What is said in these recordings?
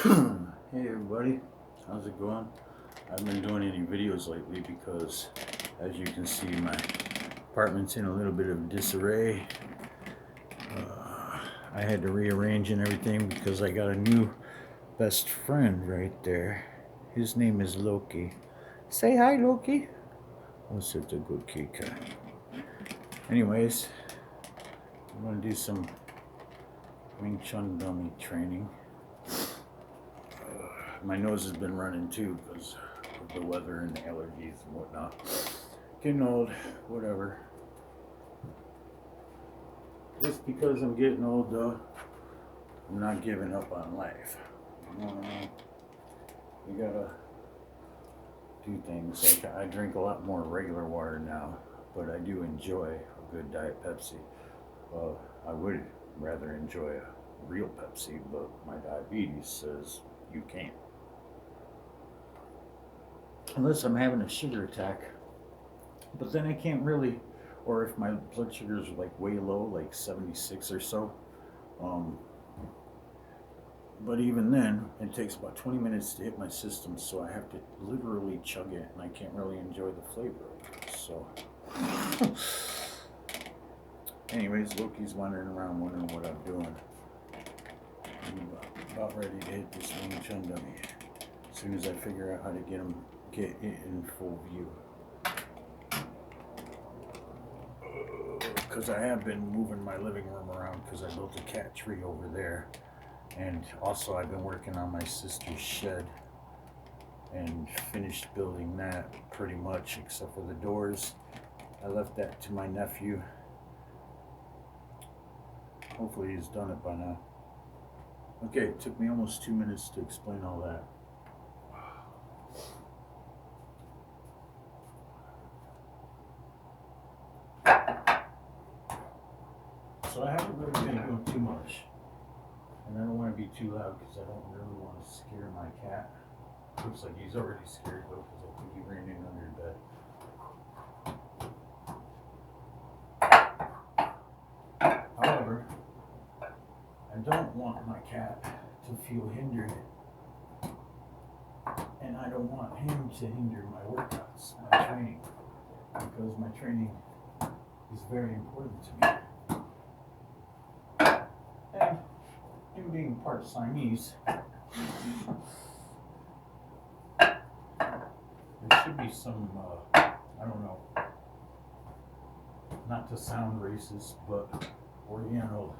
Hey everybody, how's it going? I haven't been doing any videos lately because, as you can see, my apartment's in a little bit of disarray. I had to rearrange and everything because I got a new best friend right there. His name is Loki. Say hi, Loki. Oh, such a good kitty. Anyways, I'm gonna do some Wing Chun dummy training. My nose has been running too because of the weather and allergies and whatnot. Getting old, whatever. Just because I'm getting old, though, I'm not giving up on life. You know what I mean? You gotta do things. Like I drink a lot more regular water now, but I do enjoy a good Diet Pepsi. I would rather enjoy a real Pepsi, but my diabetes says you can't. Unless I'm having a sugar attack. But then I can't really, or if my blood sugars are like way low, like 76 or so. Um, but even then, it takes about 20 minutes to hit my system, so I have to literally chug it, and I can't really enjoy the flavor of it. So, anyways, Loki's wandering around wondering what I'm doing. I'm about ready to hit this Wing Chun dummy as soon as I figure out how to get it in full view. Because I have been moving my living room around because I built a cat tree over there. And also I've been working on my sister's shed and finished building that pretty much except for the doors. I left that to my nephew. Hopefully he's done it by now. Okay, it took me almost 2 minutes to explain all that. So I haven't really been doing too much. And I don't want to be too loud because I don't really want to scare my cat. Looks like he's already scared though because I think he ran in under bed. However, I don't want my cat to feel hindered. And I don't want him to hinder my workouts, my training. Because my training is very important to me. And him being part Siamese, there should be some, I don't know, not to sound racist, but Oriental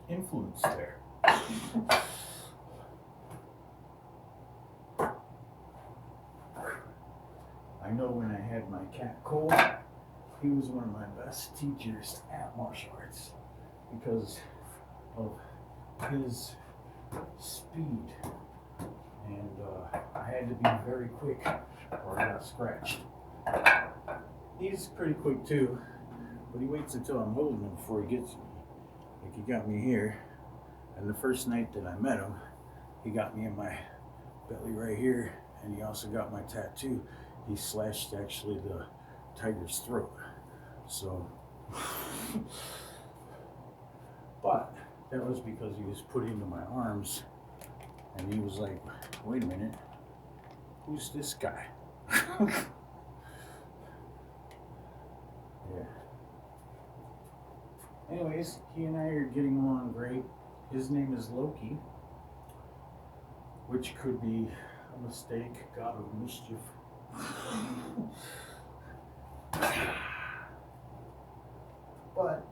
influence there. I know when I had my cat Cole, he was one of my best teachers at martial arts because of his speed. And I had to be very quick or I got scratched. He's pretty quick too, but he waits until I'm holding him before he gets me. Like he got me here, and the first night that I met him, he got me in my belly right here, and he also got my tattoo. He slashed actually the tiger's throat. So, but that was because he was put into my arms, and he was like, wait a minute, who's this guy? Yeah. Anyways, he and I are getting along great. His name is Loki, which could be a mistake, god of mischief. But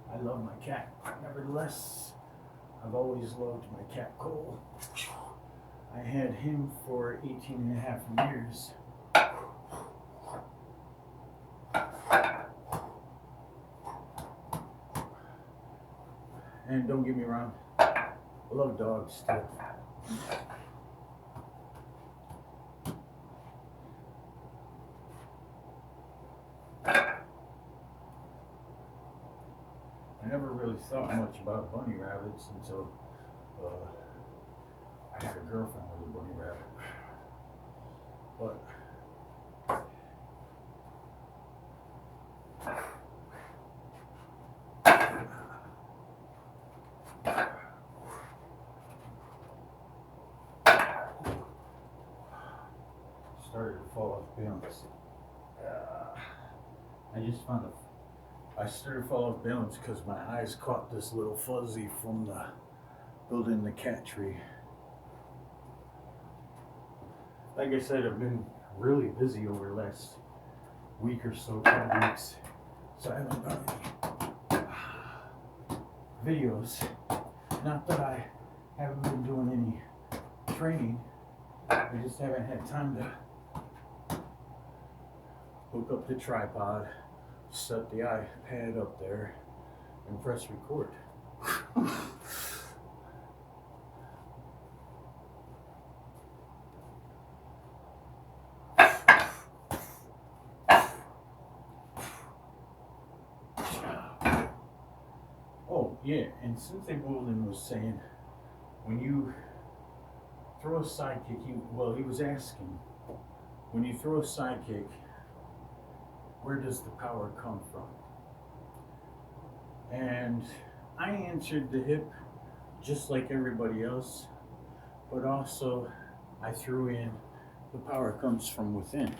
I love my cat. Nevertheless, I've always loved my cat Cole. I had him for 18 and a half years. And don't get me wrong, I love dogs too. I never really thought much about bunny rabbits until I had a girlfriend with a bunny rabbit. But started to fall off balance. I started to fall off balance because my eyes caught this little fuzzy from the building the cat tree. Like I said, I've been really busy over the last week or so, 2 weeks. So I haven't done any videos. Not that I haven't been doing any training. I just haven't had time to hook up the tripod, set the iPad up there, and press record. Oh, yeah, and Sensei Bolden was saying, when you throw a sidekick, he was asking, when you throw a sidekick, where does the power come from? And I answered the hip just like everybody else, but also I threw in the power comes from within.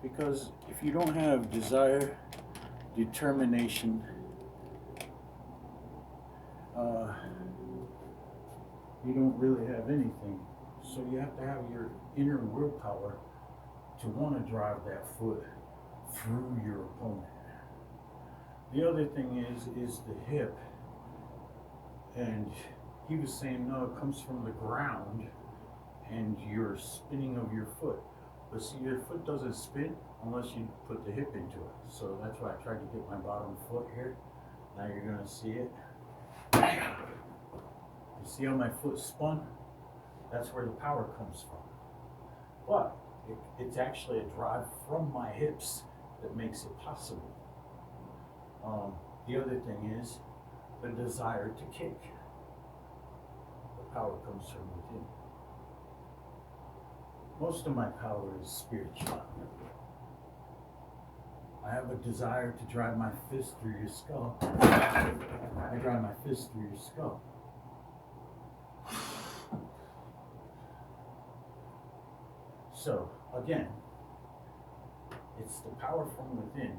Because if you don't have desire, determination, you don't really have anything. So you have to have your inner willpower to want to drive that foot through your opponent. The other thing is the hip. And he was saying, no, it comes from the ground and your spinning of your foot. But see, your foot doesn't spin unless you put the hip into it. So that's why I tried to get my bottom foot here. Now you're going to see it. You see how my foot spun? That's where the power comes from. But it's actually a drive from my hips that makes it possible. The other thing is the desire to kick. The power comes from within. Most of my power is spiritual. I have a desire to drive my fist through your skull. I drive my fist through your skull. So, again, it's the power from within.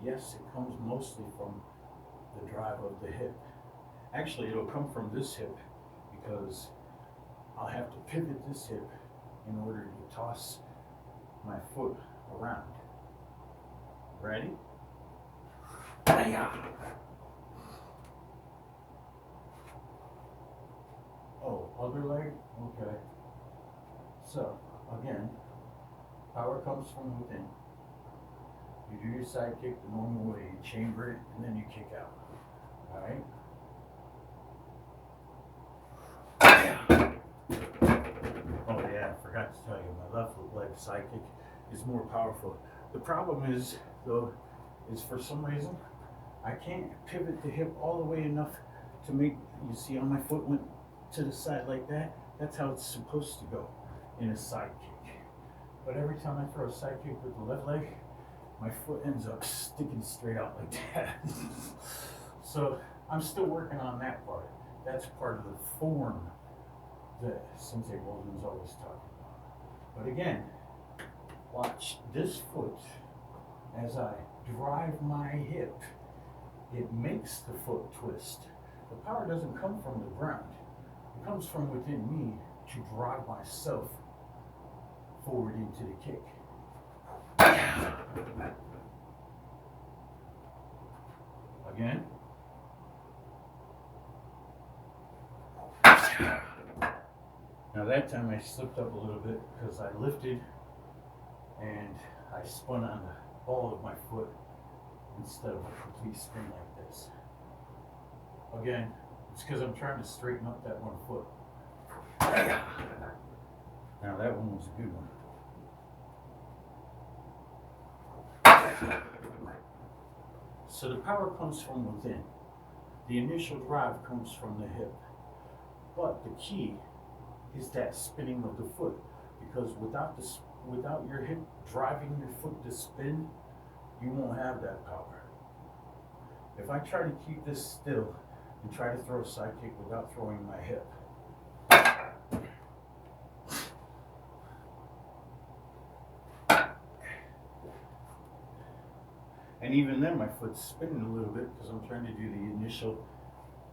Yes, it comes mostly from the drive of the hip. Actually, it'll come from this hip because I'll have to pivot this hip in order to toss my foot around. Ready? Oh, other leg? Okay. So, again, power comes from within. You do your side kick the normal way. You chamber it and then you kick out. Alright? Oh yeah, I forgot to tell you, my left leg side kick is more powerful. The problem is, though, is for some reason, I can't pivot the hip all the way enough to make, you see how my foot went to the side like that? That's how it's supposed to go in a side kick. But every time I throw a side kick with the left leg, my foot ends up sticking straight out like that. So I'm still working on that part. That's part of the form that Sensei Bolden's always talking about. But again, watch this foot as I drive my hip. It makes the foot twist. The power doesn't come from the ground. It comes from within me to drive myself forward into the kick. Again. Now that time I slipped up a little bit because I lifted and I spun on the ball of my foot instead of a complete spin like this. Again, it's because I'm trying to straighten up that one foot. Now that one was a good one. So the power comes from within. The initial drive comes from the hip. But the key is that spinning of the foot, because without your hip driving your foot to spin, you won't have that power. If I try to keep this still and try to throw a side kick without throwing my hip, And even then, my foot's spinning a little bit because I'm trying to do the initial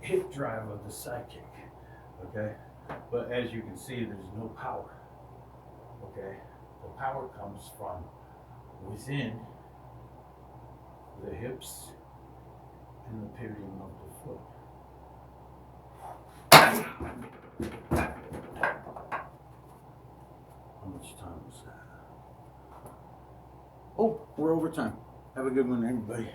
hip drive of the side kick, okay? But as you can see, there's no power, okay? The power comes from within the hips and the pivoting of the foot. How much time was that? Oh, we're over time. Have a good one, everybody.